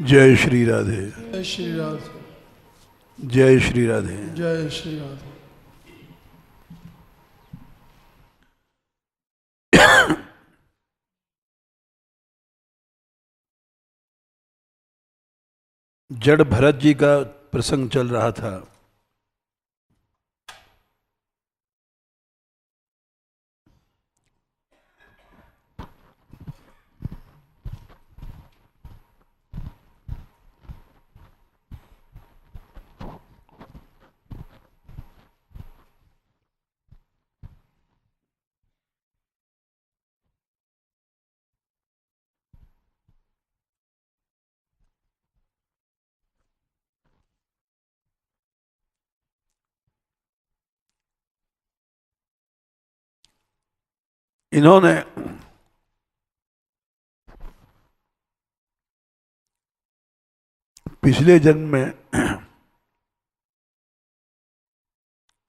जय श्री राधे। जय श्री राधे। जय श्री राधे। जय श्री राधे। जड़ भरत जी का प्रसंग चल रहा था। इन्होंने पिछले जन्म में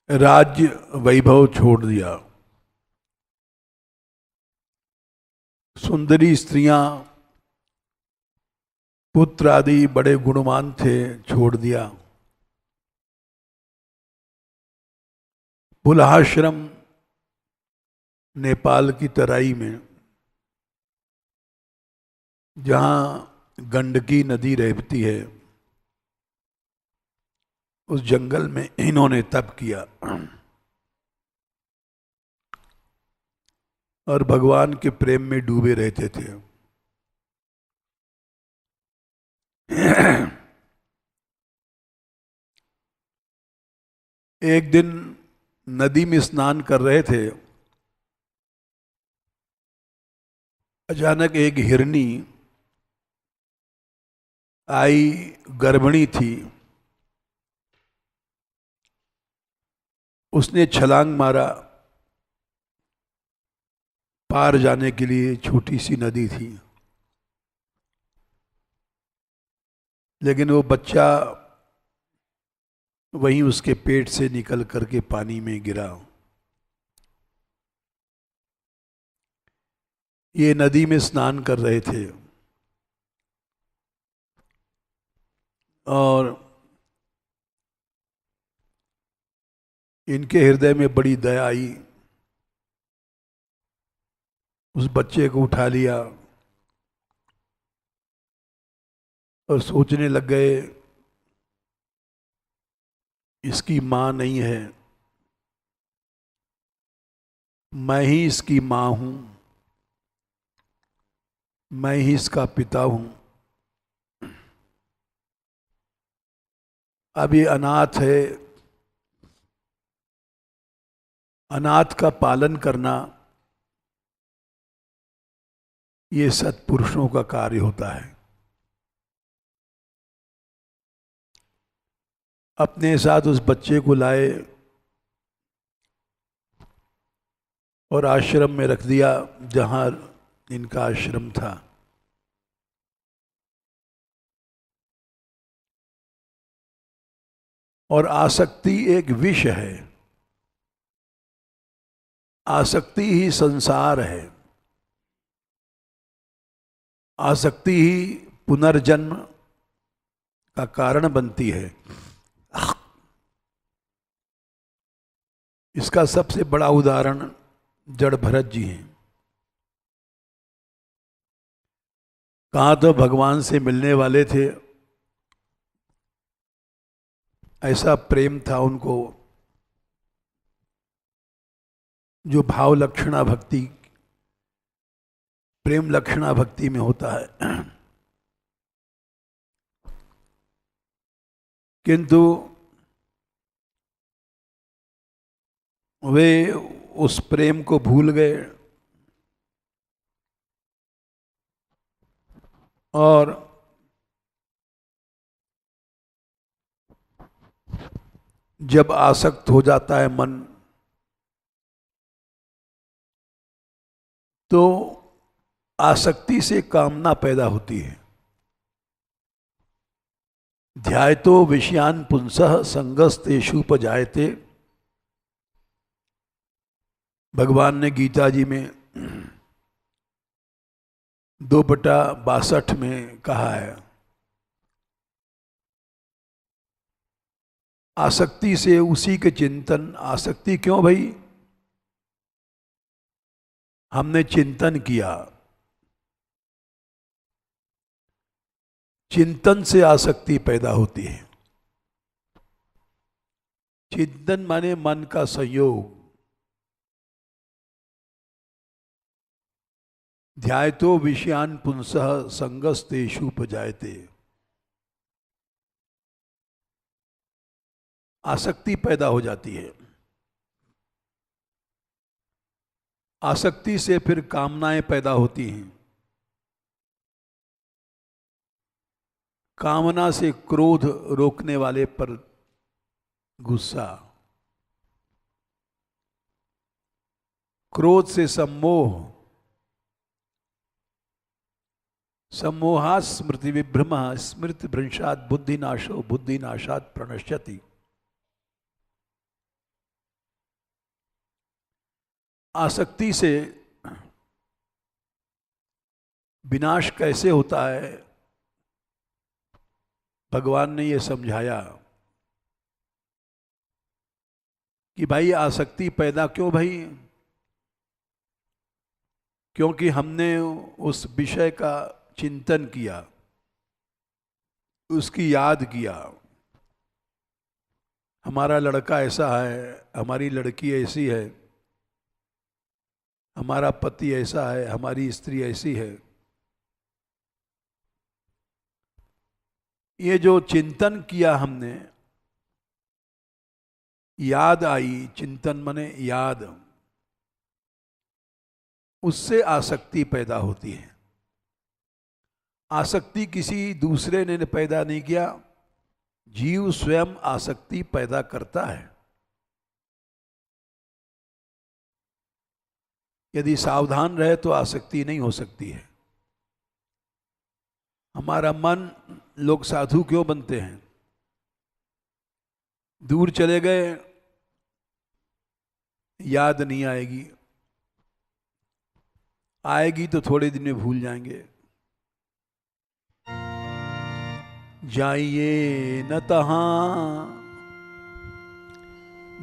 राज्य वैभव छोड़ दिया। सुंदरी स्त्रियां, पुत्र आदि बड़े गुणवान थे, छोड़ दिया। पुलहाश्रम नेपाल की तराई में, जहां गंडकी नदी रहती है, उस जंगल में इन्होंने तप किया और भगवान के प्रेम में डूबे रहते थे। एक दिन नदी में स्नान कर रहे थे, अचानक एक हिरनी आई, गर्भिणी थी। उसने छलांग मारा, पार जाने के लिए छोटी सी नदी थी, लेकिन वो बच्चा वहीं उसके पेट से निकल करके पानी में गिरा। ये नदी में स्नान कर रहे थे और इनके हृदय में बड़ी दया आई। उस बच्चे को उठा लिया और सोचने लग गए, इसकी मां नहीं है, मैं ही इसकी मां हूं, मैं ही इसका पिता हूं। अब ये अनाथ है, अनाथ का पालन करना ये सत्पुरुषों का कार्य होता है। अपने साथ उस बच्चे को लाए और आश्रम में रख दिया, जहां इनका आश्रम था। और आसक्ति एक विष है, आसक्ति ही संसार है, आसक्ति ही पुनर्जन्म का कारण बनती है। इसका सबसे बड़ा उदाहरण जड़ भरत जी हैं। कहाँ तो भगवान से मिलने वाले थे, ऐसा प्रेम था उनको जो भाव लक्षणा भक्ति, प्रेम लक्षणा भक्ति में होता है। किंतु वे उस प्रेम को भूल गए और जब आसक्त हो जाता है मन, तो आसक्ति से कामना पैदा होती है। ध्यायतो विषयान पुंसः संगस्तेषुपजायते। भगवान ने गीता जी में 2/62 में कहा है आसक्ति से उसी के चिंतन। आसक्ति क्यों भाई? हमने चिंतन किया, चिंतन से आसक्ति पैदा होती है। चिंतन माने मन का संयोग। ध्यायतो विषयान पुंसः संगस्तेषु उपजायते। आसक्ति पैदा हो जाती है। आसक्ति से फिर कामनाएं पैदा होती हैं। कामना से क्रोध, रोकने वाले पर गुस्सा। क्रोध से सम्मोह, सम्मोहात् स्मृति विभ्रमः, स्मृति भ्रंशात् बुद्धिनाशो, बुद्धिनाशात् प्रणश्यति। आसक्ति से विनाश कैसे होता है, भगवान ने ये समझाया कि भाई आसक्ति पैदा क्यों भाई? क्योंकि हमने उस विषय का चिंतन किया, उसकी याद किया। हमारा लड़का ऐसा है, हमारी लड़की ऐसी है, हमारा पति ऐसा है, हमारी स्त्री ऐसी है। ये जो चिंतन किया हमने, याद आई, चिंतन माने याद, उससे आसक्ति पैदा होती है। आसक्ति किसी दूसरे ने पैदा नहीं किया, जीव स्वयं आसक्ति पैदा करता है। यदि सावधान रहे तो आसक्ति नहीं हो सकती है। हमारा मन, लोग साधु क्यों बनते हैं? दूर चले गए, याद नहीं आएगी, आएगी तो थोड़े दिन में भूल जाएंगे। जाइए न तहां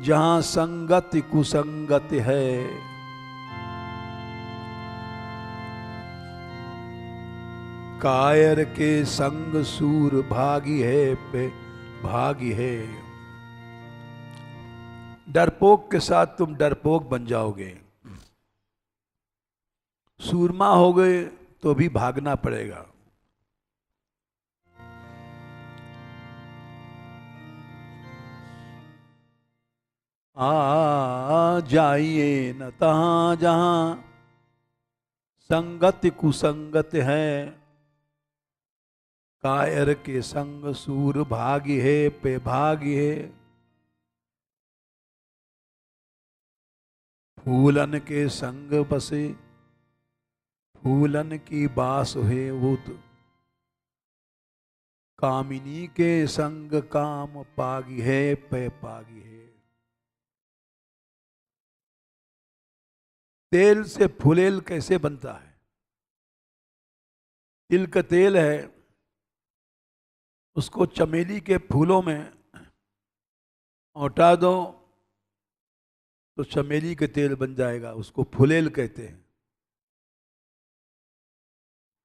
जहां संगत कुसंगत है, कायर के संग सूर भागी है पे भागी है। डरपोक के साथ तुम डरपोक बन जाओगे, सूरमा हो गए तो भी भागना पड़ेगा। जाइए न तहां जहां संगत कुसंगत है, कायर के संग सूर भागी है पे भागी है। फूलन के संग बसे फूलन की बास है वुत, कामिनी के संग काम पागी है पे पागी है। तेल से फुलेल कैसे बनता है? तिल का तेल है, उसको चमेली के फूलों में औटा दो तो चमेली के तेल बन जाएगा, उसको फुलेल कहते हैं।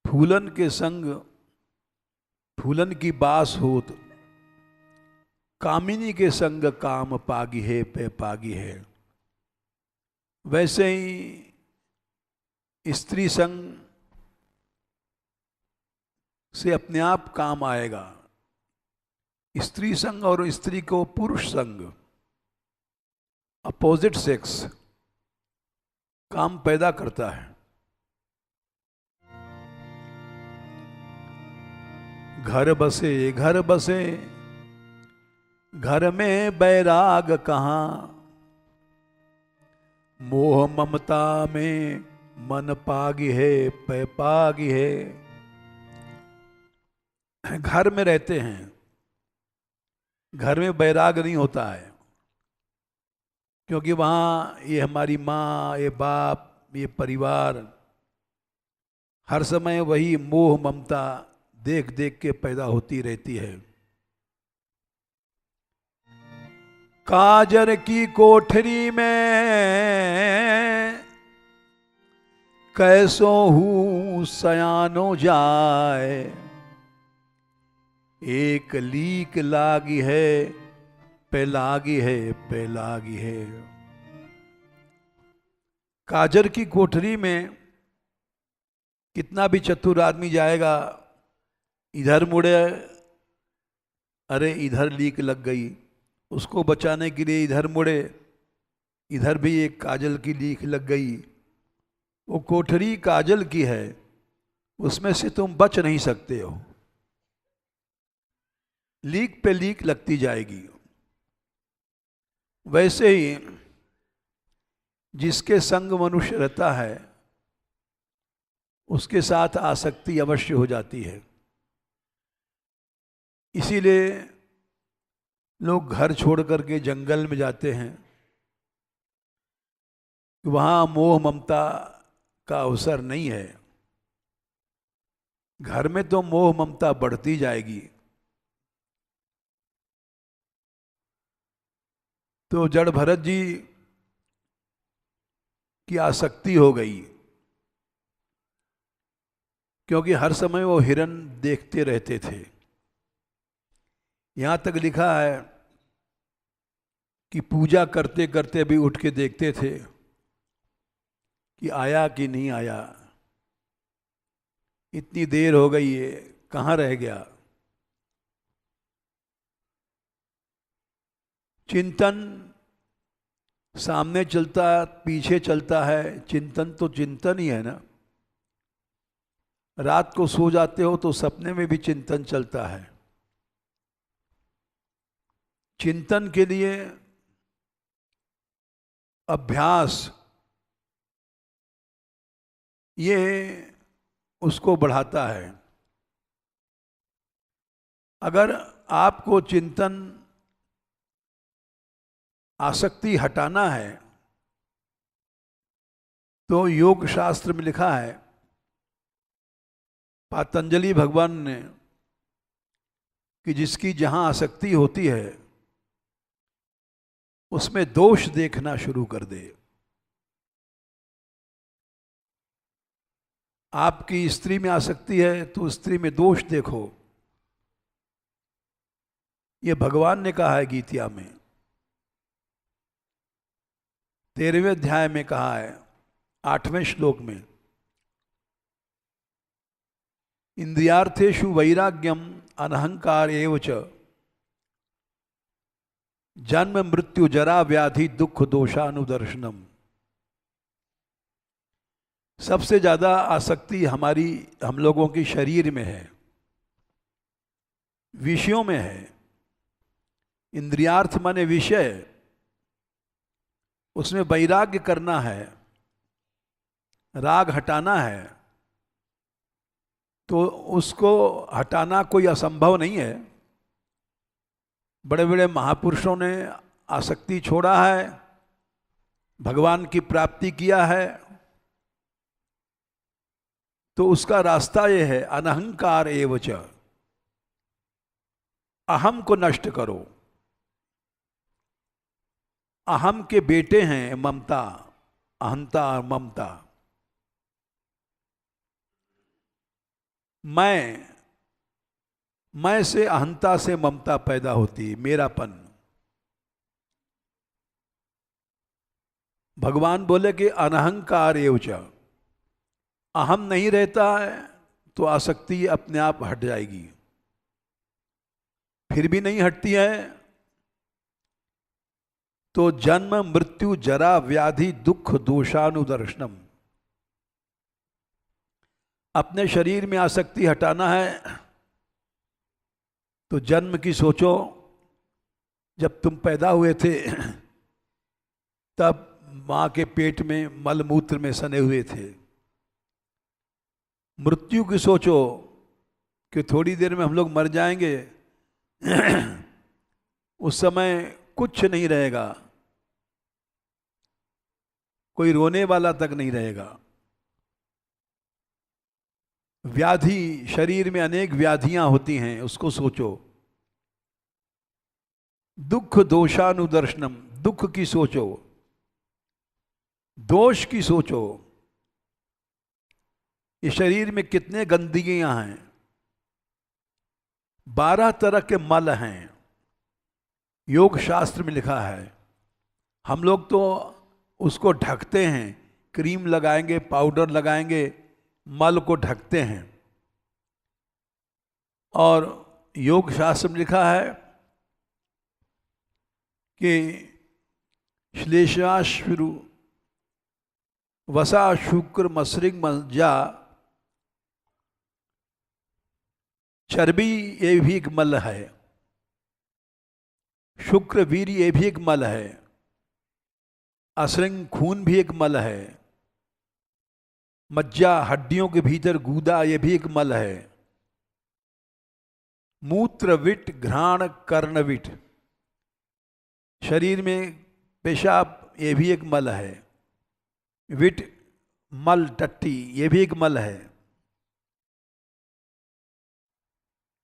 फूलन के संग फूलन की बास होत, कामिनी के संग काम पागी है पे पागी है। वैसे ही स्त्री संग से अपने आप काम आएगा। स्त्री संग और स्त्री को पुरुष संग, अपोजिट सेक्स, काम पैदा करता है। घर बसे घर बसे घर में बैराग कहाँ, मोह ममता में मन पागी है पै पागी है। घर में रहते हैं, घर में बैराग नहीं होता है, क्योंकि वहाँ ये हमारी माँ, ये बाप, ये परिवार, हर समय वही मोह ममता देख देख के पैदा होती रहती है। काजर की कोठरी में कैसो हूँ सयानो जाए, एक लीक लागी है पे लागी है पे लागी है। काजर की कोठरी में कितना भी चतुर आदमी जाएगा, इधर मुड़े अरे इधर लीक लग गई, उसको बचाने के लिए इधर मुड़े, इधर भी एक काजल की लीक लग गई। वो कोठरी काजल की है, उसमें से तुम बच नहीं सकते हो, लीक पे लीक लगती जाएगी। वैसे ही जिसके संग मनुष्य रहता है उसके साथ आसक्ति अवश्य हो जाती है। इसीलिए लोग घर छोड़ करके जंगल में जाते हैं, वहाँ मोह ममता का अवसर नहीं है। घर में तो मोह ममता बढ़ती जाएगी। तो जड़ भरत जी की आसक्ति हो गई, क्योंकि हर समय वो हिरण देखते रहते थे। यहाँ तक लिखा है कि पूजा करते करते भी उठ के देखते थे कि आया कि नहीं आया, इतनी देर हो गई है, कहाँ रह गया। चिंतन सामने चलता पीछे चलता है, चिंतन तो चिंतन ही है ना। रात को सो जाते हो तो सपने में भी चिंतन चलता है। चिंतन के लिए अभ्यास ये उसको बढ़ाता है। अगर आपको चिंतन आसक्ति हटाना है तो योग शास्त्र में लिखा है, पतंजलि भगवान ने, कि जिसकी जहां आसक्ति होती है उसमें दोष देखना शुरू कर दे। आपकी स्त्री में आसक्ति है तो स्त्री में दोष देखो। ये भगवान ने कहा है गीता में, 13वें अध्याय में कहा है, 8वें श्लोक में, इंद्रियार्थेषु वैराग्यम अनहंकार एव च जन्म मृत्यु जरा व्याधि दुख दोषानुदर्शनम। सबसे ज्यादा आसक्ति हम लोगों की शरीर में है, विषयों में है। इंद्रियार्थ माने विषय, उसमें वैराग्य करना है, राग हटाना है, तो उसको हटाना कोई असंभव नहीं है। बड़े बड़े महापुरुषों ने आसक्ति छोड़ा है, भगवान की प्राप्ति किया है। तो उसका रास्ता यह है, अनहंकार एवच, अहम को नष्ट करो। अहम के बेटे हैं ममता, अहंता और ममता। मैं से अहंता से ममता पैदा होती, मेरापन। भगवान बोले कि अनहंकार एवच, अहम नहीं रहता है तो आसक्ति अपने आप हट जाएगी। फिर भी नहीं हटती है तो जन्म मृत्यु जरा व्याधि दुख दोषानुदर्शनम। अपने शरीर में आसक्ति हटाना है तो जन्म की सोचो। जब तुम पैदा हुए थे तब मां के पेट में मलमूत्र में सने हुए थे। मृत्यु की सोचो कि थोड़ी देर में हम लोग मर जाएंगे, उस समय कुछ नहीं रहेगा, कोई रोने वाला तक नहीं रहेगा। व्याधि, शरीर में अनेक व्याधियां होती हैं, उसको सोचो। दुख दोषानुदर्शनम, दुख की सोचो, दोष की सोचो। इस शरीर में कितने गंदगियां हैं, 12 तरह के मल हैं, योग शास्त्र में लिखा है। हम लोग तो उसको ढकते हैं, क्रीम लगाएंगे, पाउडर लगाएंगे, मल को ढकते हैं। और योग शास्त्र में लिखा है कि श्लेषाश्रु वसा शुक्र मसृंग मज्जा चर्बी, ये भी एक मल है। शुक्र वीर, ये भी एक मल है। असृंग खून भी एक मल है। मज्जा हड्डियों के भीतर गूदा, ये भी एक मल है। मूत्र विट घ्राण कर्णविट, शरीर में पेशाब, ये भी एक मल है। विट मल टट्टी, ये भी एक मल है।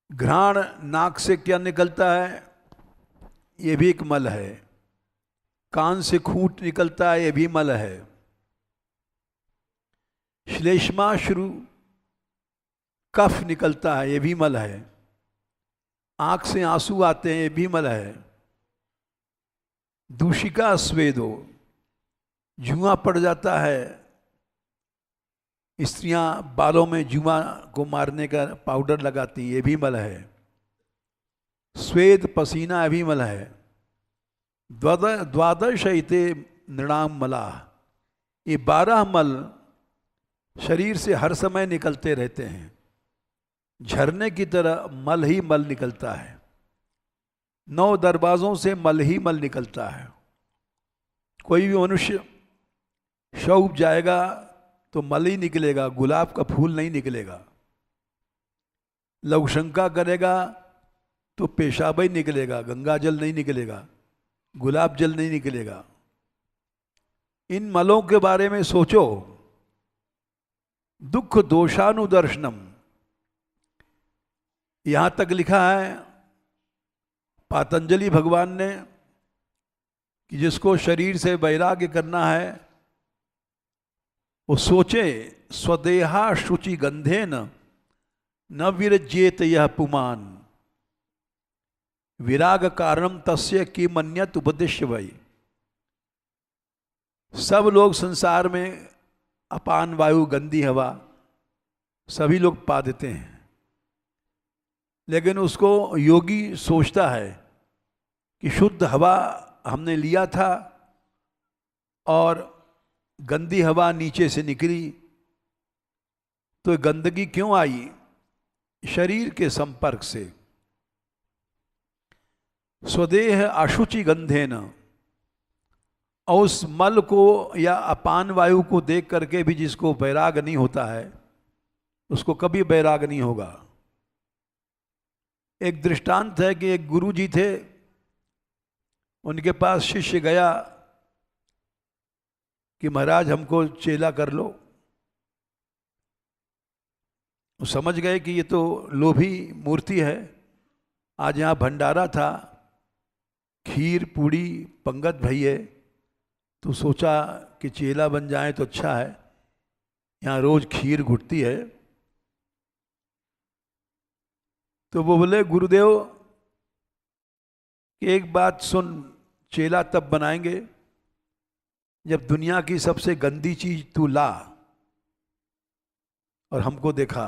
घ्राण नाक से क्या निकलता है, ये भी एक मल है। कान से खूंट निकलता है, ये भी मल है। श्लेष्माश्रु कफ निकलता है, ये भी मल है। आंख से आंसू आते हैं, ये भी मल है। दूषिका स्वेदो, जुआ पड़ जाता है। स्त्रियां बालों में जुआ को मारने का पाउडर लगाती, ये भी मल है। स्वेद पसीना, ये भी मल है। द्वादश इते नृणाम मला, ये 12 मल शरीर से हर समय निकलते रहते हैं। झरने की तरह मल ही मल निकलता है। 9 दरवाजों से मल ही मल निकलता है। कोई भी मनुष्य शौच जाएगा तो मल ही निकलेगा, गुलाब का फूल नहीं निकलेगा। लघुशंका करेगा तो पेशाब ही निकलेगा, गंगा जल नहीं निकलेगा, गुलाब जल नहीं निकलेगा। इन मलों के बारे में सोचो। दुख दोषानुदर्शनम, यहां तक लिखा है पातंजलि भगवान ने कि जिसको शरीर से वैराग्य करना है वो सोचे, स्वदेहा शुचि गंधे न विरज्येत यह पुमान, विराग कारणम तस्य किमन्यत उपदिश्य वै। सब लोग संसार में अपान वायु, गंदी हवा सभी लोग पा देते हैं, लेकिन उसको योगी सोचता है कि शुद्ध हवा हमने लिया था और गंदी हवा नीचे से निकली, तो गंदगी क्यों आई? शरीर के संपर्क से। स्वदेह अशुचि गंधेन, और उस मल को या अपान वायु को देख करके भी जिसको वैराग नहीं होता है उसको कभी वैराग नहीं होगा। एक दृष्टांत है कि एक गुरु जी थे, उनके पास शिष्य गया कि महाराज हमको चेला कर लो। वो समझ गए कि ये तो लोभी मूर्ति है। आज यहाँ भंडारा था, खीर पूड़ी पंगत भई है, तो सोचा कि चेला बन जाए तो अच्छा है, यहाँ रोज खीर घुटती है। तो वो बोले गुरुदेव कि एक बात सुन, चेला तब बनाएंगे जब दुनिया की सबसे गंदी चीज तू ला और हमको देखा।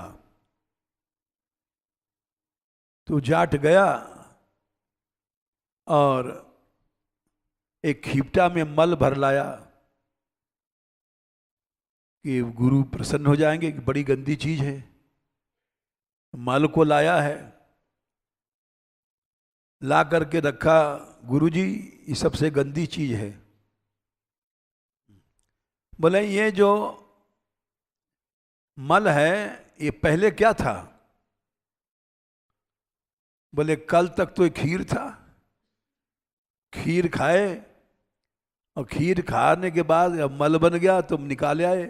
तो जाट गया और एक खीपटा में मल भर लाया कि गुरु प्रसन्न हो जाएंगे कि बड़ी गंदी चीज है। मल को लाया है, ला करके रखा, गुरुजी ये सबसे गंदी चीज है। बोले ये जो मल है ये पहले क्या था? बोले कल तक तो ये खीर था, खीर खाए और खीर खाने के बाद अब मल बन गया तो निकाले आए।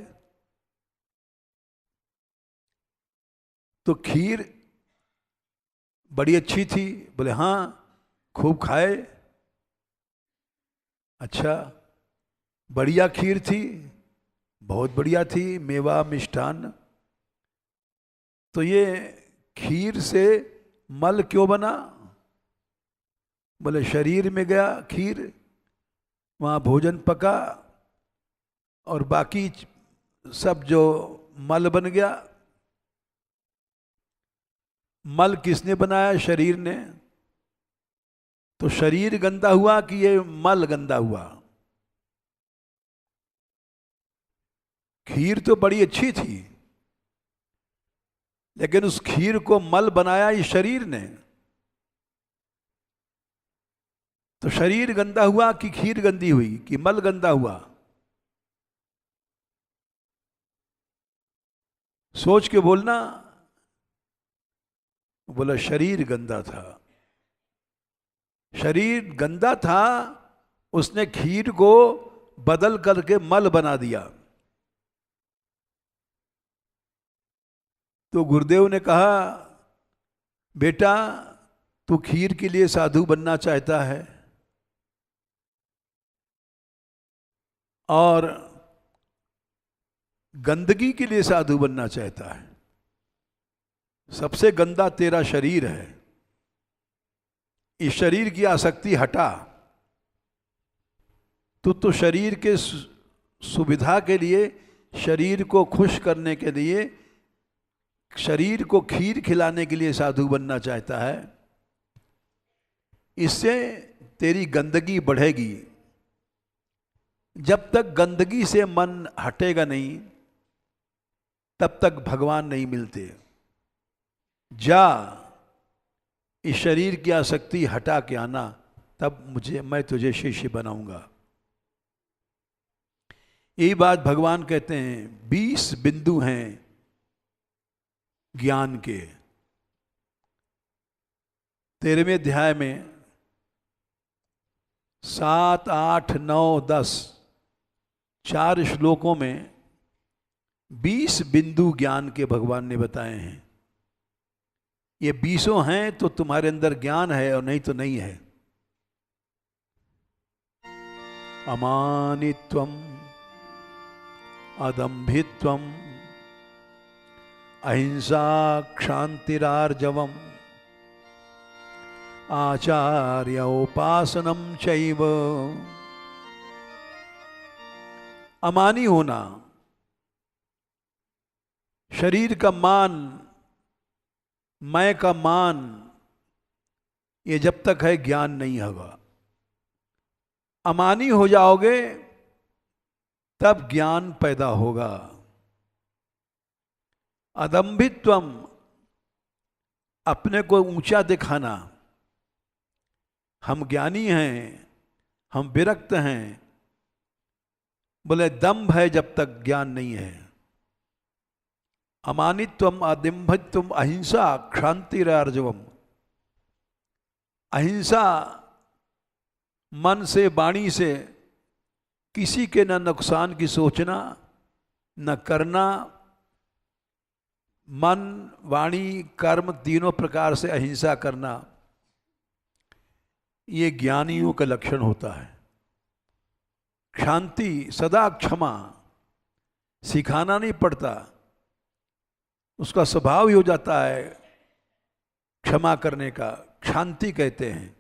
तो खीर बड़ी अच्छी थी। बोले हाँ, खूब खाए अच्छा, बढ़िया खीर थी, बहुत बढ़िया थी, मेवा मिष्ठान। तो ये खीर से मल क्यों बना? बोले शरीर में गया खीर, वहाँ भोजन पका और बाकी सब जो मल बन गया। मल किसने बनाया? शरीर ने। तो शरीर गंदा हुआ कि ये मल गंदा हुआ? खीर तो बड़ी अच्छी थी, लेकिन उस खीर को मल बनाया इस शरीर ने। तो शरीर गंदा हुआ कि खीर गंदी हुई कि मल गंदा हुआ? सोच के बोलना। बोला शरीर गंदा था। शरीर गंदा था, उसने खीर को बदल करके मल बना दिया। तो गुरुदेव ने कहा, बेटा तू खीर के लिए साधु बनना चाहता है और गंदगी के लिए साधु बनना चाहता है। सबसे गंदा तेरा शरीर है। इस शरीर की आसक्ति हटा। तू तो शरीर के सुविधा के लिए, शरीर को खुश करने के लिए, शरीर को खीर खिलाने के लिए साधु बनना चाहता है। इससे तेरी गंदगी बढ़ेगी। जब तक गंदगी से मन हटेगा नहीं, तब तक भगवान नहीं मिलते। जा इस शरीर की आसक्ति हटा के आना, तब मैं तुझे शिष्य बनाऊंगा। यही बात भगवान कहते हैं। 20 बिंदु हैं ज्ञान के। 13वें अध्याय में 7, 8, 9, 10 4 श्लोकों में 20 बिंदु ज्ञान के भगवान ने बताए हैं। ये 20 हैं तो तुम्हारे अंदर ज्ञान है, और नहीं तो नहीं है। अमानित्वम, अदम्भित्वम, अहिंसा, क्षान्तिरार्जवम, आचार्योपासनम चैव। अमानी होना, शरीर का मान, मैं का मान, ये जब तक है ज्ञान नहीं होगा। अमानी हो जाओगे तब ज्ञान पैदा होगा। अदम्भित्वम, अपने को ऊंचा दिखाना। हम ज्ञानी हैं, हम विरक्त हैं। बोले दम्भ है जब तक ज्ञान नहीं है। अमानित्वम, अदिम्भित्वम, अहिंसा, क्षान्तिरार्जवम। अहिंसा, मन से वाणी से किसी के न नुकसान की सोचना, न करना। मन, वाणी, कर्म तीनों प्रकार से अहिंसा करना, ये ज्ञानियों का लक्षण होता है। क्षांति, सदा क्षमा, सिखाना नहीं पड़ता, उसका स्वभाव ही हो जाता है क्षमा करने का। क्षांति कहते हैं।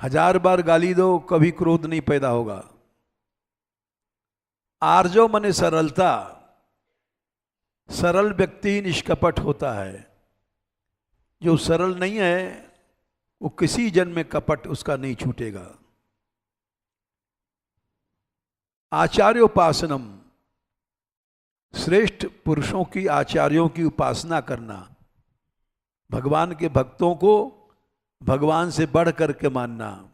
1000 बार गाली दो, कभी क्रोध नहीं पैदा होगा। आर्जव माने सरलता। सरल व्यक्ति निष्कपट होता है। जो सरल नहीं है वो किसी जन्म में कपट उसका नहीं छूटेगा। आचार्योपासनम, श्रेष्ठ पुरुषों की, आचार्यों की उपासना करना। भगवान के भक्तों को भगवान से बढ़ करके मानना,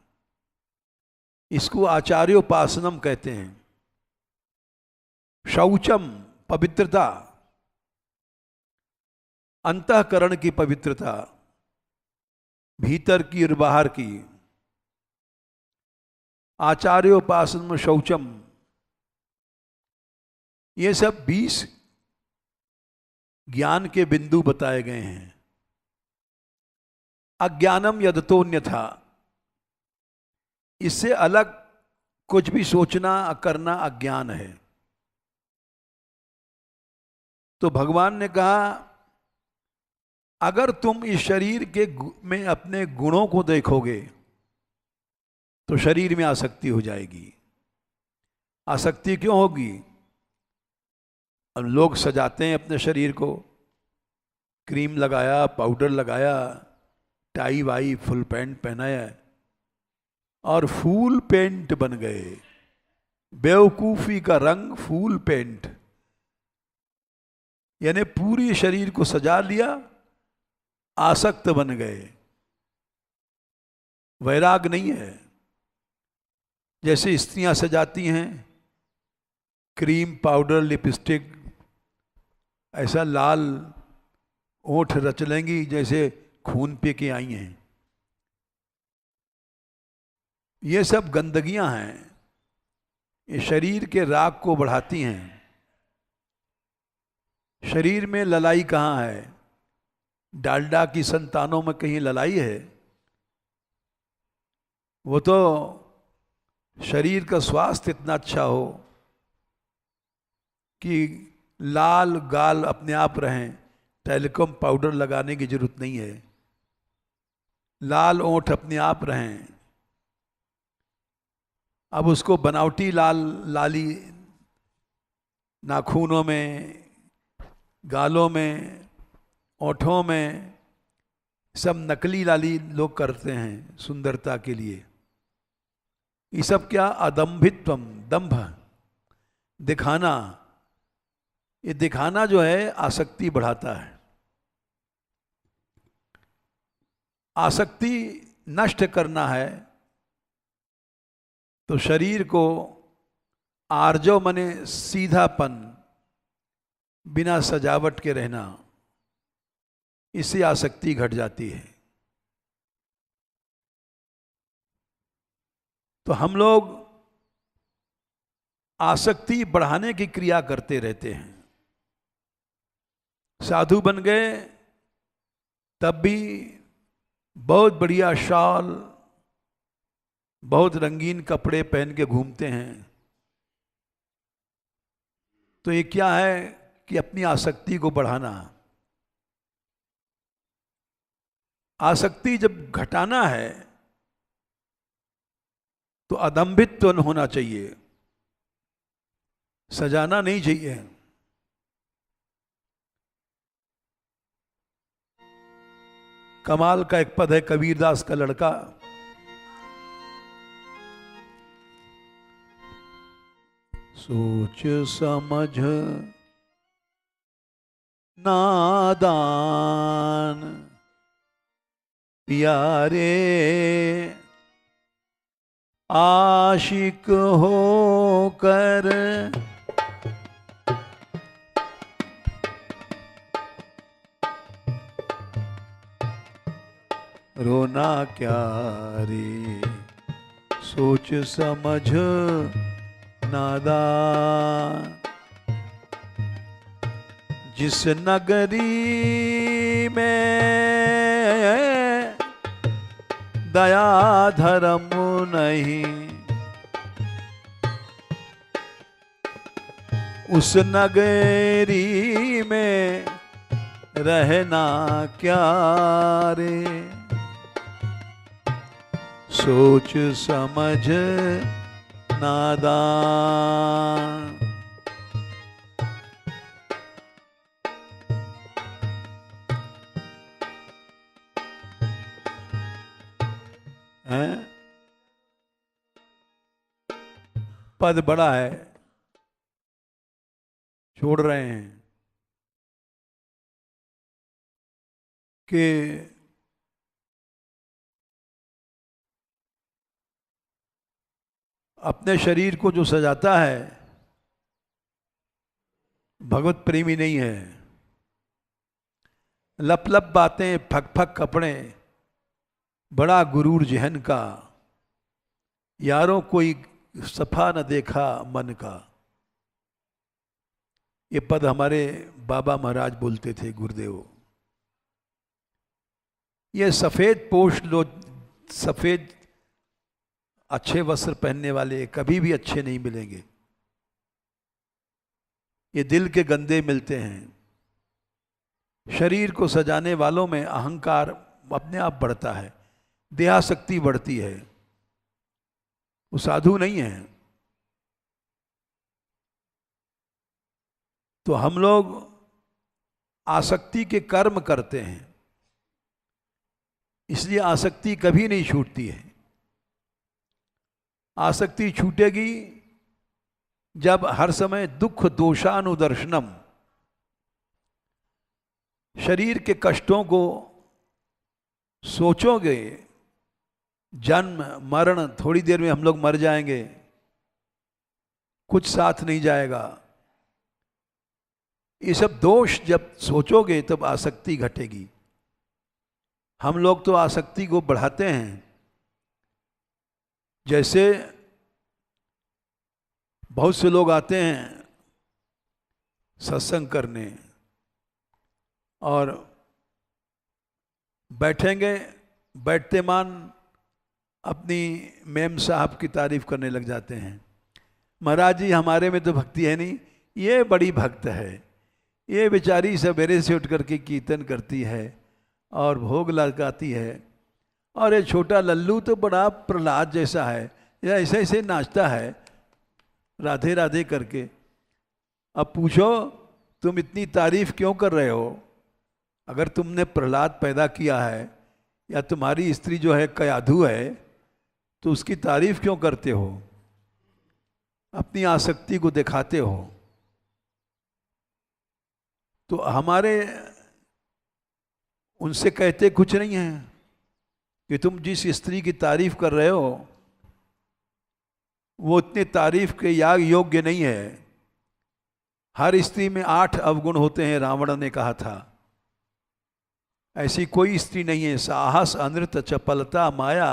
इसको आचार्योपासनम कहते हैं। शौचम, पवित्रता, अंतःकरण की पवित्रता, भीतर की और बाहर की। आचार्योपासनम शौचम, ये सब 20 ज्ञान के बिंदु बताए गए हैं। अज्ञानम यदतोन्यथा, इससे अलग कुछ भी सोचना करना अज्ञान है। तो भगवान ने कहा अगर तुम इस शरीर के में अपने गुणों को देखोगे तो शरीर में आसक्ति हो जाएगी। आसक्ति क्यों होगी? अब लोग सजाते हैं अपने शरीर को, क्रीम लगाया, पाउडर लगाया, टाई वाई, फुल पैंट पहनाया और फूल पेंट बन गए। बेवकूफी का रंग फूल पेंट, यानी पूरी शरीर को सजा लिया, आसक्त बन गए। वैराग नहीं है। जैसे स्त्रियां सजाती हैं, क्रीम, पाउडर, लिपस्टिक, ऐसा लाल ओठ रच लेंगी जैसे खून पी के आई हैं। ये सब गंदगियां हैं, ये शरीर के राग को बढ़ाती हैं। शरीर में ललाई कहाँ है? डालडा की संतानों में कहीं ललाई है? वो तो शरीर का स्वास्थ्य इतना अच्छा हो कि लाल गाल अपने आप रहें, टेलीकॉम पाउडर लगाने की जरूरत नहीं है, लाल ओंठ अपने आप रहें। अब उसको बनावटी लाली नाखूनों में, गालों में, ओठों में, सब नकली लाली लोग करते हैं सुंदरता के लिए। ये सब क्या? अदम्भित्वम, दंभ, दिखाना। ये दिखाना जो है आसक्ति बढ़ाता है। आसक्ति नष्ट करना है तो शरीर को आर्जव मने सीधापन, बिना सजावट के रहना, इससे आसक्ति घट जाती है। तो हम लोग आसक्ति बढ़ाने की क्रिया करते रहते हैं। साधु बन गए तब भी बहुत बढ़िया शॉल, बहुत रंगीन कपड़े पहन के घूमते हैं। तो ये क्या है कि अपनी आसक्ति को बढ़ाना। आसक्ति जब घटाना है तो अदम्भित तो होना चाहिए, सजाना नहीं चाहिए। कमाल का एक पद है कबीरदास का लड़का, सोच समझ नादान प्यारे आशिक होकर रोना क्या रे, सोच समझ नादान। जिस नगरी में दया धर्म नहीं, उस नगरी में रहना क्या रे, सोच समझ नादान। पद बड़ा है, छोड़ रहे हैं कि अपने शरीर को जो सजाता है भगवत प्रेमी नहीं है। लप लप बातें, फक फक कपड़े, बड़ा गुरूर जहन का, यारों कोई सफा न देखा मन का। ये पद हमारे बाबा महाराज बोलते थे, गुरुदेव। ये सफेद पोष लो, सफेद अच्छे वस्त्र पहनने वाले कभी भी अच्छे नहीं मिलेंगे। ये दिल के गंदे मिलते हैं। शरीर को सजाने वालों में अहंकार अपने आप बढ़ता है, देहासक्ति बढ़ती है, वो साधु नहीं है। तो हम लोग आसक्ति के कर्म करते हैं, इसलिए आसक्ति कभी नहीं छूटती है। आसक्ति छूटेगी जब हर समय दुख दोषानुदर्शनम, शरीर के कष्टों को सोचोगे, जन्म मरण, थोड़ी देर में हम लोग मर जाएंगे, कुछ साथ नहीं जाएगा, ये सब दोष जब सोचोगे तब आसक्ति घटेगी। हम लोग तो आसक्ति को बढ़ाते हैं। जैसे बहुत से लोग आते हैं सत्संग करने और बैठेंगे, बैठते मान अपनी मेम साहब की तारीफ करने लग जाते हैं। महाराज जी हमारे में तो भक्ति है नहीं, ये बड़ी भक्त है, ये बेचारी सवेरे से उठ करके कीर्तन करती है और भोग लगाती है, और ये छोटा लल्लू तो बड़ा प्रहलाद जैसा है, या ऐसे ऐसे नाचता है राधे राधे करके। अब पूछो तुम इतनी तारीफ क्यों कर रहे हो? अगर तुमने प्रहलाद पैदा किया है या तुम्हारी स्त्री जो है कयाधु है, तो उसकी तारीफ क्यों करते हो? अपनी आसक्ति को दिखाते हो। तो हमारे उनसे कहते कुछ नहीं है कि तुम जिस स्त्री की तारीफ कर रहे हो वो इतने तारीफ के योग्य नहीं है। हर स्त्री में 8 अवगुण होते हैं, रावण ने कहा था। ऐसी कोई स्त्री नहीं है। साहस अनृत चपलता माया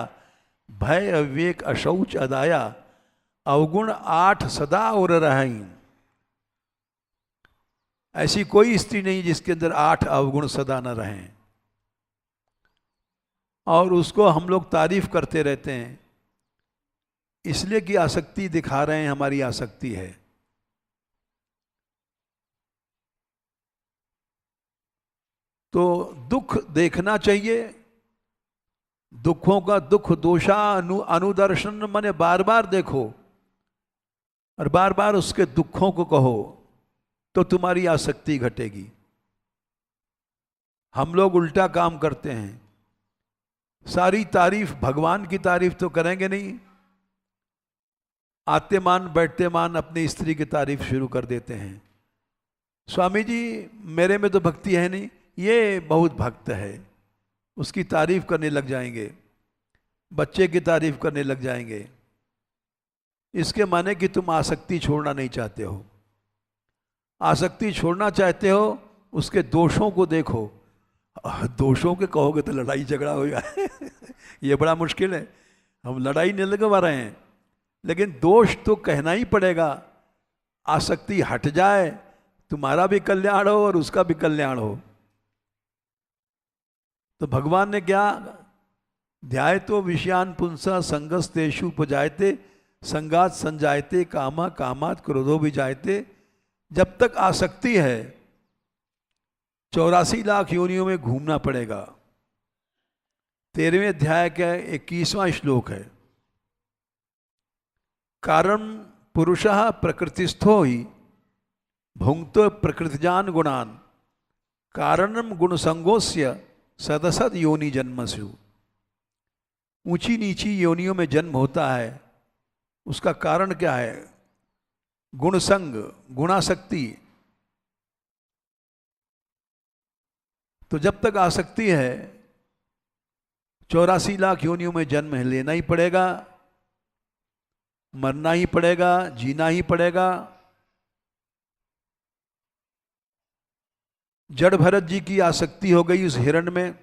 भय अविवेक अशौच अदाया अवगुण 8 सदा और रहीं। ऐसी कोई स्त्री नहीं जिसके अंदर 8 अवगुण सदा न रहें, और उसको हम लोग तारीफ करते रहते हैं, इसलिए कि आसक्ति दिखा रहे हैं, हमारी आसक्ति है। तो दुख देखना चाहिए, दुखों का दुख दोषा अनुदर्शन माने बार बार देखो और बार बार उसके दुखों को कहो, तो तुम्हारी आसक्ति घटेगी। हम लोग उल्टा काम करते हैं, सारी तारीफ, भगवान की तारीफ तो करेंगे नहीं, आते मान बैठते मान अपनी स्त्री की तारीफ शुरू कर देते हैं। स्वामी जी मेरे में तो भक्ति है नहीं, ये बहुत भक्त है, उसकी तारीफ करने लग जाएंगे, बच्चे की तारीफ करने लग जाएंगे। इसके माने कि तुम आसक्ति छोड़ना नहीं चाहते हो। आसक्ति छोड़ना चाहते हो, उसके दोषों को देखो। दोषों के कहोगे तो लड़ाई झगड़ा होगा ये बड़ा मुश्किल है। हम लड़ाई नहीं लगवा रहे हैं, लेकिन दोष तो कहना ही पड़ेगा। आसक्ति हट जाए, तुम्हारा भी कल्याण हो और उसका भी कल्याण हो। तो भगवान ने क्या ध्याय तो विषयान पुंसा संगस्तेषु उपजायते संगात संजायते कामा कामात क्रोधो विजायते। जब तक आसक्ति है 84 लाख योनियों में घूमना पड़ेगा। 13वें अध्याय का 21वां श्लोक है, कारण पुरुषः प्रकृतिस्थो ही भुंक्तो प्रकृतिजान गुणान कारणम गुणसंगोस्य सदसद योनि जन्मसु। ऊंची नीची योनियों में जन्म होता है, उसका कारण क्या है? गुणसंग, गुणासक्ति। तो जब तक आसक्ति है 84 लाख योनियों में जन्म लेना ही पड़ेगा, मरना ही पड़ेगा, जीना ही पड़ेगा। जड़ भरत जी की आसक्ति हो गई उस हिरण में,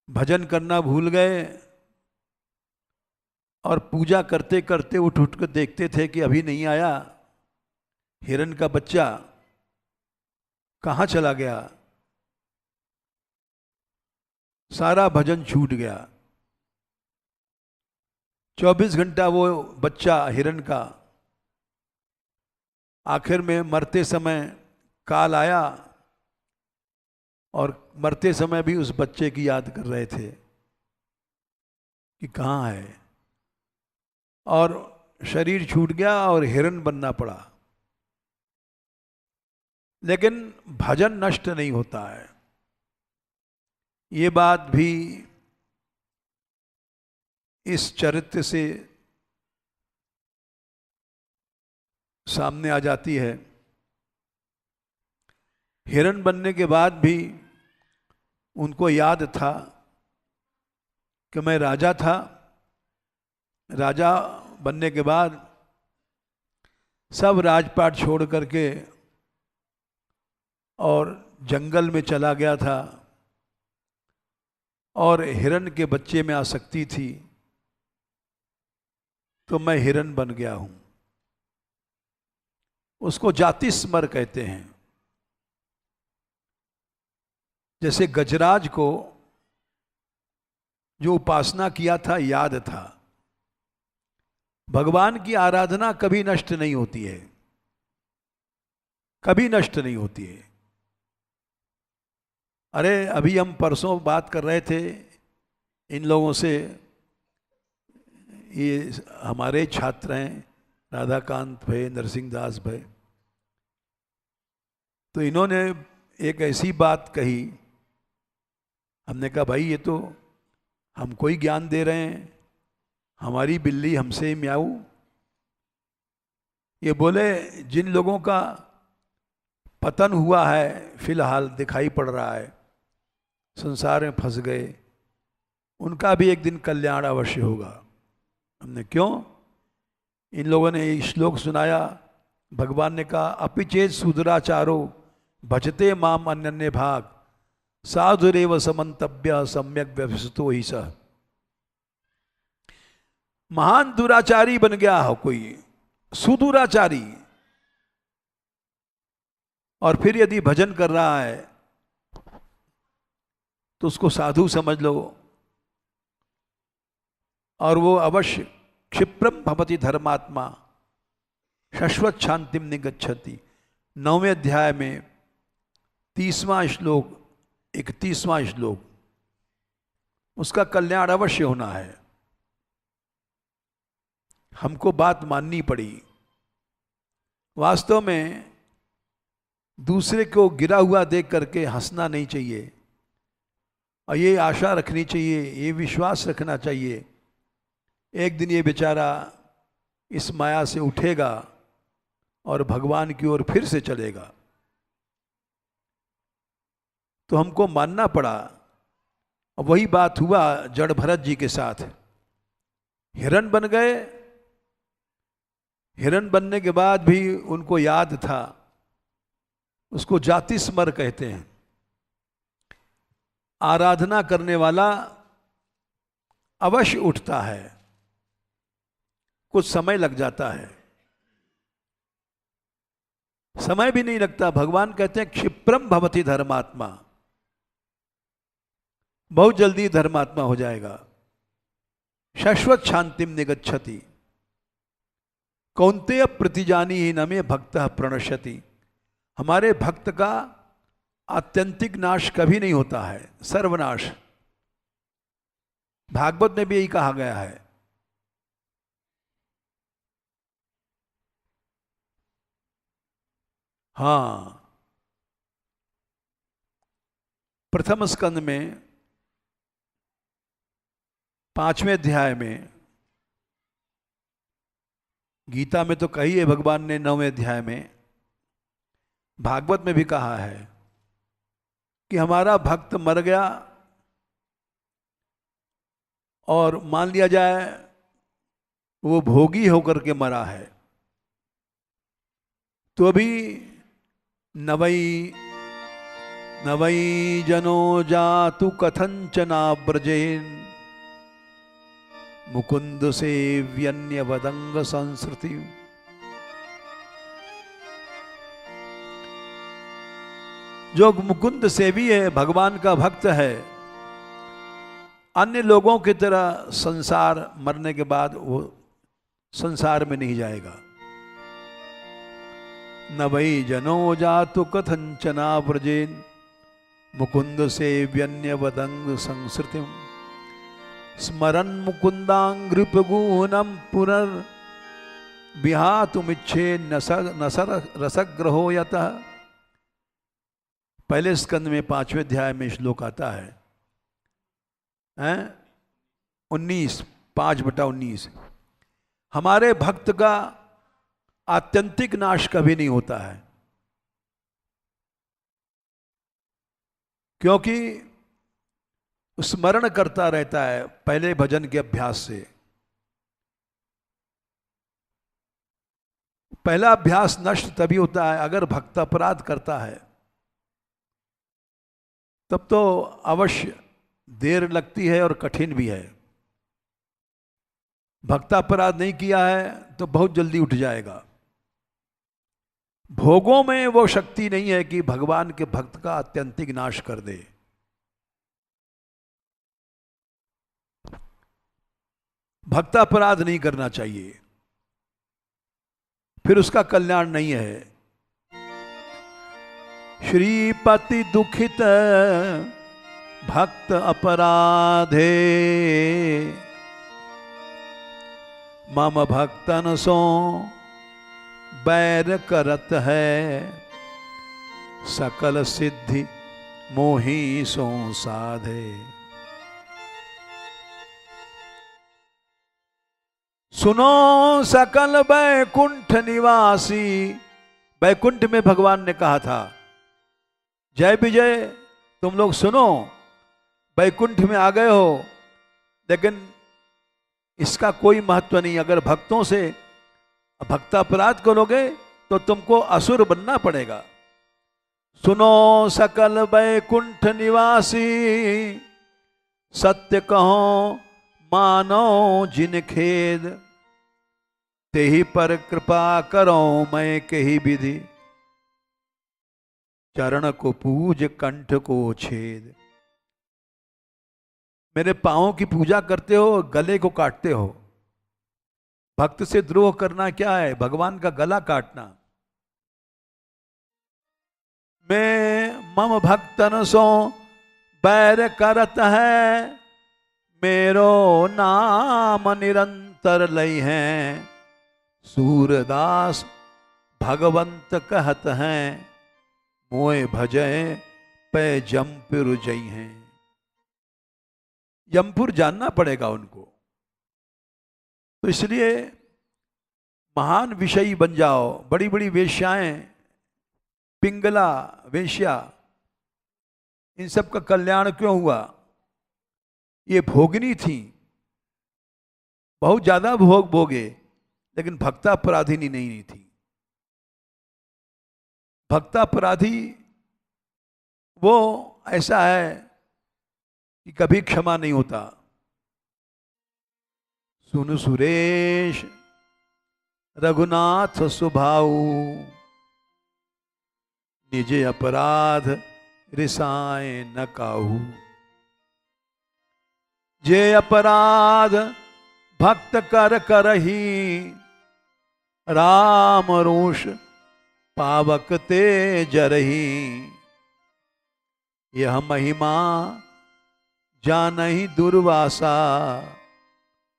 भजन करना भूल गए और पूजा करते करते उठ उठ कर देखते थे कि अभी नहीं आया, हिरण का बच्चा कहाँ चला गया। सारा भजन छूट गया। 24 घंटा वो बच्चा हिरण का, आखिर में मरते समय काल आया और मरते समय भी उस बच्चे की याद कर रहे थे कि कहाँ है, और शरीर छूट गया और हिरण बनना पड़ा। लेकिन भजन नष्ट नहीं होता है। ये बात भी इस चरित्र से सामने आ जाती है। हिरण बनने के बाद भी उनको याद था कि मैं राजा था। राजा बनने के बाद सब राजपाट छोड़ करके और जंगल में चला गया था, और हिरण के बच्चे में आसक्ति थी, तो मैं हिरण बन गया हूं। उसको जाति स्मर कहते हैं। जैसे गजराज को जो उपासना किया था याद था। भगवान की आराधना कभी नष्ट नहीं होती है, कभी नष्ट नहीं होती है। अरे अभी हम परसों बात कर रहे थे इन लोगों से, ये हमारे छात्र हैं राधाकांत भाई, नरसिंह दास भाई, तो इन्होंने एक ऐसी बात कही। हमने कहा भाई ये तो हमको ही ज्ञान दे रहे हैं, हमारी बिल्ली हमसे म्याऊ। ये बोले जिन लोगों का पतन हुआ है, फिलहाल दिखाई पड़ रहा है, संसार में फंस गए, उनका भी एक दिन कल्याण अवश्य होगा। हमने क्यों? इन लोगों ने श्लोक सुनाया। भगवान ने कहा अपिचेत सुदराचारो भजते माम अन्य भाग साधुरेव समन्तव्य सम्यक व्यवसितो ही सह। महान दुराचारी बन गया हो कोई, सुदुराचारी, और फिर यदि भजन कर रहा है तो उसको साधु समझ लो, और वो अवश्य क्षिप्रम भवति धर्मात्मा शाश्वत शांतिम निगच्छति। 9वें अध्याय में 30वां श्लोक, 31वां श्लोक, उसका कल्याण अवश्य होना है। हमको बात माननी पड़ी। वास्तव में दूसरे को गिरा हुआ देख करके हंसना नहीं चाहिए, और ये आशा रखनी चाहिए, ये विश्वास रखना चाहिए, एक दिन ये बेचारा इस माया से उठेगा और भगवान की ओर फिर से चलेगा। तो हमको मानना पड़ा। और वही बात हुआ जड़ भरत जी के साथ। हिरण बन गए। हिरण बनने के बाद भी उनको याद था। उसको जाति स्मर कहते हैं। आराधना करने वाला अवश्य उठता है, कुछ समय लग जाता है, समय भी नहीं लगता। भगवान कहते हैं क्षिप्रम भवति धर्मात्मा, बहुत जल्दी धर्मात्मा हो जाएगा। शाश्वत शांतिम निगच्छति कौन्तेय प्रतिजानी ही न मे भक्तः प्रणश्यति। हमारे भक्त का आत्यंतिक नाश कभी नहीं होता है, सर्वनाश। भागवत में भी यही कहा गया है। हाँ, प्रथम स्कंद में 5वें अध्याय में, गीता में तो कही है भगवान ने 9वें अध्याय में, भागवत में भी कहा है कि हमारा भक्त मर गया और मान लिया जाए वो भोगी होकर के मरा है, तो अभी नवई जनो जातु कथंचना ब्रजेन मुकुंद सेव्यन्य वदंग संस्कृति। जो मुकुंद सेवी है, भगवान का भक्त है, अन्य लोगों की तरह संसार मरने के बाद वो संसार में नहीं जाएगा। न वै जनो जातु कथंचना व्रजेन मुकुंद से व्यन्य वदंग संस्कृतिम स्मरन मुकुंदांग्रिपगुणम पुनर् विहातुमिच्छे नसर रसग्रहो यतः। पहले स्कंद में 5वें अध्याय में श्लोक आता है, 19, 5/19। हमारे भक्त का आत्यंतिक नाश कभी नहीं होता है, क्योंकि स्मरण करता रहता है पहले भजन के अभ्यास से। पहला अभ्यास नष्ट तभी होता है अगर भक्त अपराध करता है, तब तो अवश्य देर लगती है और कठिन भी है। भक्त अपराध नहीं किया है तो बहुत जल्दी उठ जाएगा। भोगों में वो शक्ति नहीं है कि भगवान के भक्त का आत्यंतिक नाश कर दे। भक्त अपराध नहीं करना चाहिए, फिर उसका कल्याण नहीं है। श्रीपति दुखित भक्त अपराधे मम भक्तन सो बैर करत है सकल सिद्धि मोहि सो साधे। सुनो सकल बैकुंठ निवासी। बैकुंठ में भगवान ने कहा था, जय विजय तुम लोग सुनो, बैकुंठ में आ गए हो, लेकिन इसका कोई महत्व नहीं। अगर भक्तों से भक्त अपराध करोगे तो तुमको असुर बनना पड़ेगा। सुनो सकल बैकुंठ निवासी, सत्य कहो मानो जिन खेद, तेहि पर कृपा करो मैं कही विधि, चरण को पूज कंठ को छेद। मेरे पांवों की पूजा करते हो, गले को काटते हो। भक्त से द्रोह करना क्या है? भगवान का गला काटना। मैं मम भक्तन सो बैर करत है, मेरो नाम निरंतर लई हैं, सूरदास भगवंत कहत हैं, मोए भजय पै जमपुर जई हैं। यमपुर जानना पड़ेगा उनको, तो इसलिए महान विषयी बन जाओ। बड़ी बड़ी वेश्याएं, पिंगला वेश्या, इन सब का कल्याण क्यों हुआ? ये भोगनी थी, बहुत ज्यादा भोग भोगे, लेकिन भक्तापराधिनी नहीं थी। भक्तापराधी वो ऐसा है कि कभी क्षमा नहीं होता। सुन सुरेश रघुनाथ सुभाऊ, निज अपराध रिसाए न काहू, जे अपराध भक्त कर करही, राम रोष पावक ते जरही, यह महिमा जानहि दुर्वासा,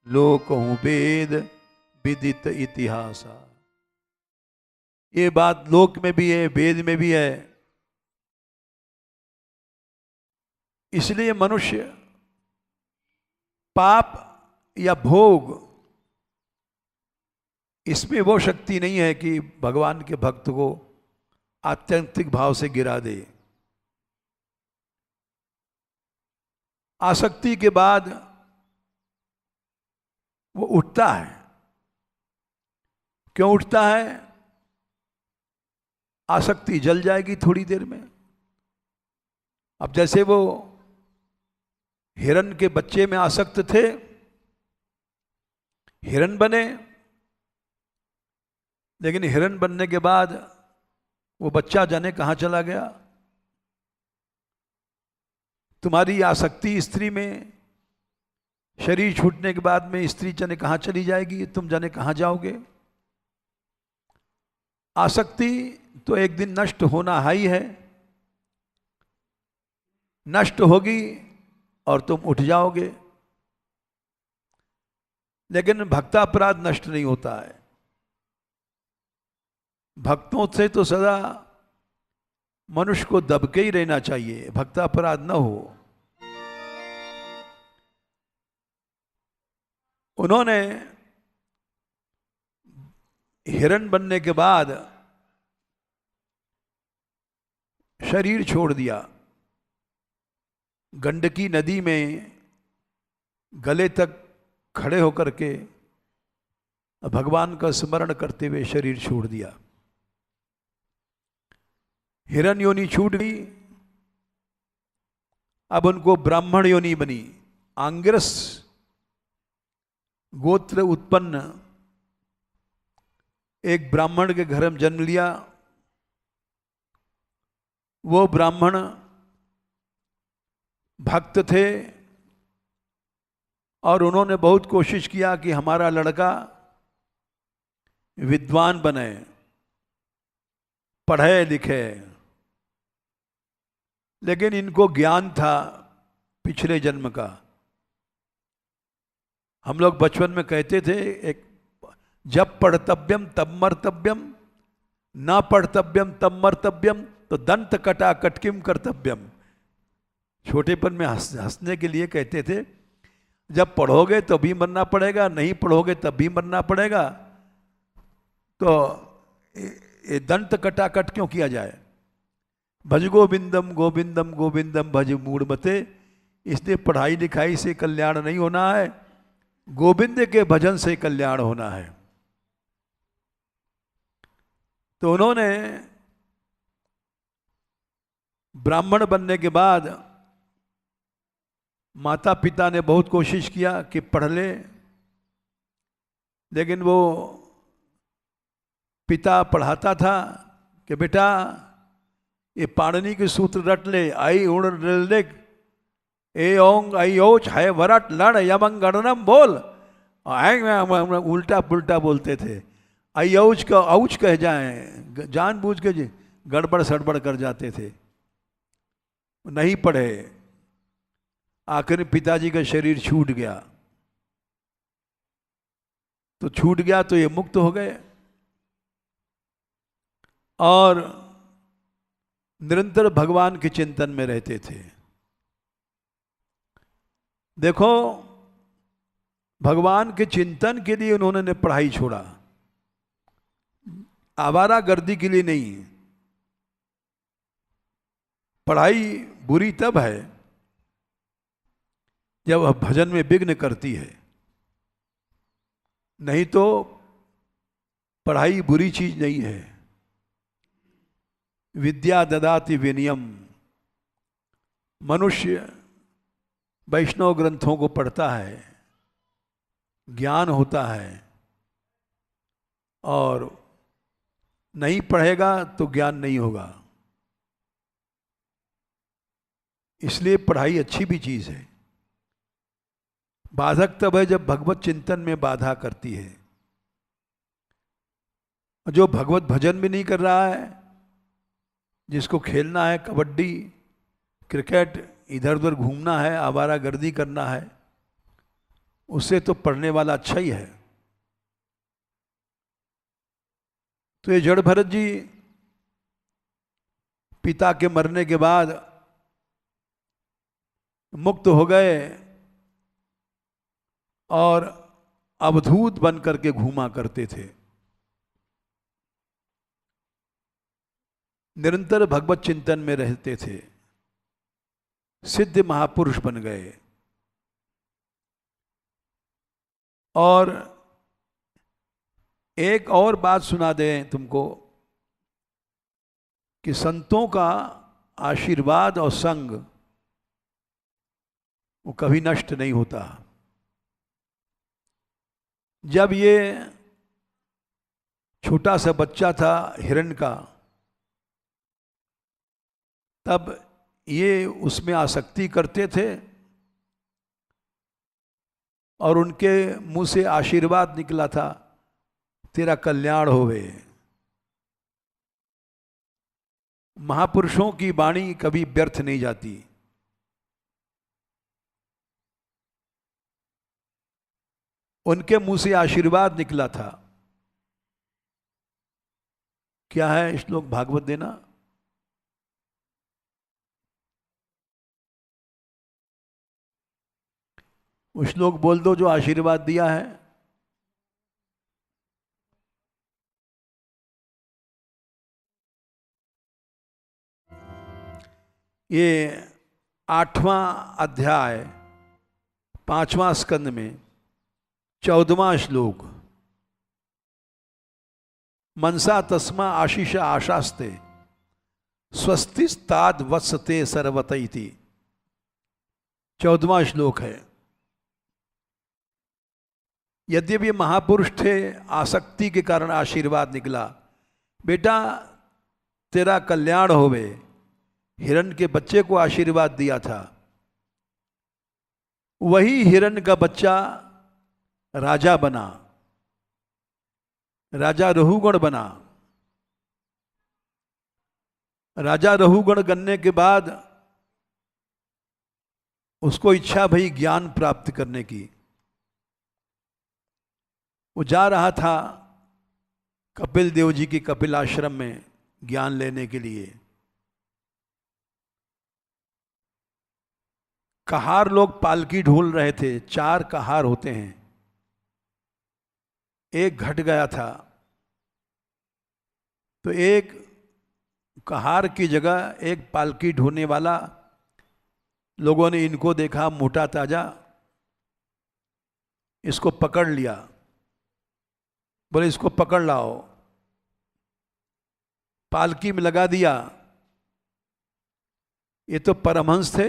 लोकहु वेद विदित इतिहासा। ये बात लोक में भी है, वेद में भी है। इसलिए मनुष्य पाप या भोग, इसमें वो शक्ति नहीं है कि भगवान के भक्त को आत्यंतिक भाव से गिरा दे। आसक्ति के बाद वो उठता है। क्यों उठता है? आसक्ति जल जाएगी थोड़ी देर में। अब जैसे वो हिरण के बच्चे में आसक्त थे, हिरण बने, लेकिन हिरण बनने के बाद वो बच्चा जाने कहां चला गया। तुम्हारी आसक्ति स्त्री में शरीर छूटने के बाद में स्त्री जाने कहाँ चली जाएगी, तुम जाने कहाँ जाओगे। आसक्ति तो एक दिन नष्ट होना ही है, नष्ट होगी और तुम उठ जाओगे। लेकिन भक्तापराध नष्ट नहीं होता है। भक्तों से तो सदा मनुष्य को दबके ही रहना चाहिए, भक्तापराध न हो। उन्होंने हिरण बनने के बाद शरीर छोड़ दिया, गंडकी नदी में गले तक खड़े होकर के भगवान का स्मरण करते हुए शरीर छोड़ दिया। हिरण योनि छूट गई, अब उनको ब्राह्मण योनि बनी। आंगिरस गोत्र उत्पन्न एक ब्राह्मण के घर में जन्म लिया। वो ब्राह्मण भक्त थे और उन्होंने बहुत कोशिश किया कि हमारा लड़का विद्वान बने, पढ़े लिखे। लेकिन इनको ज्ञान था पिछले जन्म का। हम लोग बचपन में कहते थे, एक जब पढ़तव्यम तब मर्तव्यम, ना पढ़तव्यम तब मर्तव्यम, तो दंत कटा कटकिम कर्तव्यम। छोटेपन में हंसने के लिए कहते थे, जब पढ़ोगे तो भी मरना पड़ेगा, नहीं पढ़ोगे तब भी मरना पड़ेगा, तो ये दंत कटा कट क्यों किया जाए। भज गोविंदम गोविंदम गोविंदम भज मूढ़मते। इसलिए पढ़ाई लिखाई से कल्याण नहीं होना है, गोविंद के भजन से कल्याण होना है। तो उन्होंने ब्राह्मण बनने के बाद माता पिता ने बहुत कोशिश किया कि पढ़ ले, लेकिन वो पिता पढ़ाता था कि बेटा ये पाणिनि के सूत्र रट ले, आई उण लिख, ए ओंग आई ओच है वरट लड़ यमंग गणनम बोल। उल्टा पुल्टा बोलते थे, आई औच का औच कह जाए, जानबूझ के गड़बड़ सड़बड़ कर जाते थे, नहीं पढ़े। आखिर पिताजी का शरीर छूट गया। तो छूट गया तो ये मुक्त हो गए और निरंतर भगवान के चिंतन में रहते थे। देखो, भगवान के चिंतन के लिए उन्होंने पढ़ाई छोड़ा, आवारा गर्दी के लिए नहीं। पढ़ाई बुरी तब है जब वह भजन में विघ्न करती है, नहीं तो पढ़ाई बुरी चीज नहीं है। विद्या ददाति विनयम। मनुष्य वैष्णव ग्रंथों को पढ़ता है, ज्ञान होता है, और नहीं पढ़ेगा तो ज्ञान नहीं होगा। इसलिए पढ़ाई अच्छी भी चीज है। बाधक तब है जब भगवत चिंतन में बाधा करती है। जो भगवत भजन भी नहीं कर रहा है, जिसको खेलना है कबड्डी क्रिकेट, इधर उधर घूमना है, आवारा गर्दी करना है, उससे तो पढ़ने वाला अच्छा ही है। तो ये जड़ भरत जी पिता के मरने के बाद मुक्त हो गए और अवधूत बन करके घूमा करते थे। निरंतर भगवत चिंतन में रहते थे, सिद्ध महापुरुष बन गए। और एक और बात सुना दें तुमको कि संतों का आशीर्वाद और संग वो कभी नष्ट नहीं होता। जब ये छोटा सा बच्चा था हिरण का, तब ये उसमें आसक्ति करते थे और उनके मुंह से आशीर्वाद निकला था, तेरा कल्याण होवे। महापुरुषों की वाणी कभी व्यर्थ नहीं जाती। उनके मुंह से आशीर्वाद निकला था। क्या है श्लोक भागवत देना? वो श्लोक बोल दो जो आशीर्वाद दिया है। ये 8वां अध्याय 5वां स्कंद में 14वां श्लोक। मनसा तस्मा आशीष आशास्ते स्वस्तिस्ताद वत्सते सर्वतैति 14वां श्लोक है। यद्यपि महापुरुष थे, आसक्ति के कारण आशीर्वाद निकला, बेटा तेरा कल्याण होवे। हिरण्य के बच्चे को आशीर्वाद दिया था। वही हिरण्य का बच्चा राजा बना, राजा रहुगण बना। राजा रहुगण बनने के बाद उसको इच्छा भई ज्ञान प्राप्त करने की। वो जा रहा था कपिल देव जी के कपिल आश्रम में ज्ञान लेने के लिए। कहार लोग पालकी ढोल रहे थे। 4 कहार होते हैं। एक घट गया था, तो एक कहार की जगह एक पालकी ढोने वाला, लोगों ने इनको देखा मोटा ताजा, इसको पकड़ लिया। बोले इसको पकड़ लाओ। पालकी में लगा दिया। ये तो परमहंस थे,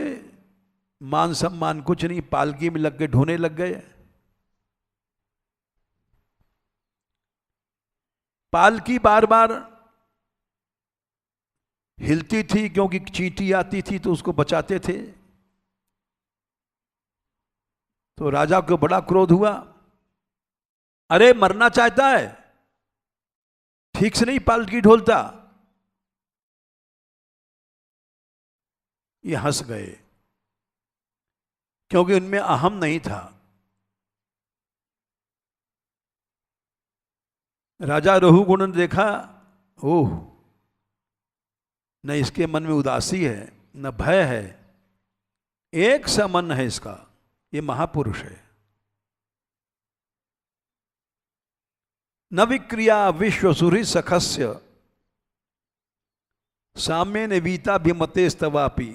मान सम्मान कुछ नहीं, पालकी में लग के ढोने लग गए। पालकी बार बार हिलती थी क्योंकि चींटी आती थी तो उसको बचाते थे। तो राजा को बड़ा क्रोध हुआ। अरे मरना चाहता है, ठीक से नहीं पालकी ढोलता। ये हंस गए क्योंकि उनमें अहम नहीं था। राजा रहुगुण ने देखा, ओह, न इसके मन में उदासी है न भय है, एक सा मन है इसका, ये महापुरुष है। न विक्रिया विश्व सुहृ सखस्य साम्य नेवीता भिमते स्तवापी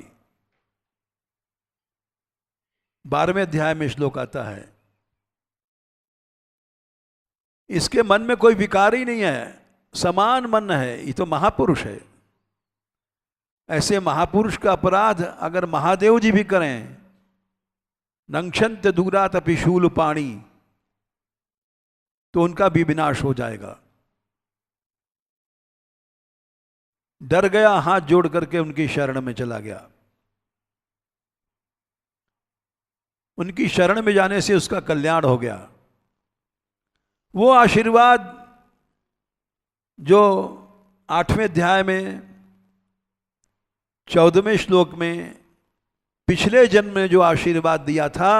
12वें अध्याय में श्लोक आता है। इसके मन में कोई विकार ही नहीं है, समान मन है, ये तो महापुरुष है। ऐसे महापुरुष का अपराध अगर महादेव जी भी करें, नंक्षंत दूरात अपि शूल पाणी, तो उनका भी विनाश हो जाएगा। डर गया, हाथ जोड़ करके उनकी शरण में चला गया। उनकी शरण में जाने से उसका कल्याण हो गया। वो आशीर्वाद जो 8वें अध्याय में 14वें श्लोक में पिछले जन्म में जो आशीर्वाद दिया था,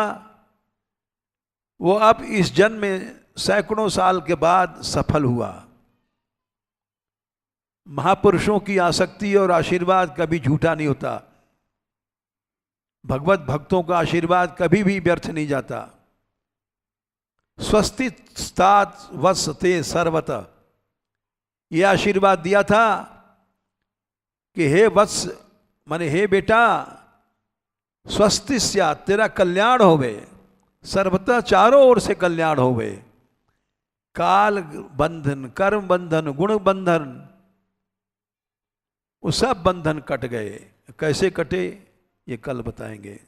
वो अब इस जन्म में सैकड़ों साल के बाद सफल हुआ। महापुरुषों की आसक्ति और आशीर्वाद कभी झूठा नहीं होता। भगवत भक्तों का आशीर्वाद कभी भी व्यर्थ नहीं जाता। स्वस्तिस्तात वत्सते सर्वत, ये आशीर्वाद दिया था कि हे वत्स, माने हे बेटा, स्वस्ति स्यात्, तेरा कल्याण होवे, सर्वतः चारों ओर से कल्याण होवे। काल बंधन, कर्म बंधन, गुण बंधन, वो सब बंधन कट गए। कैसे कटे ये कल बताएंगे।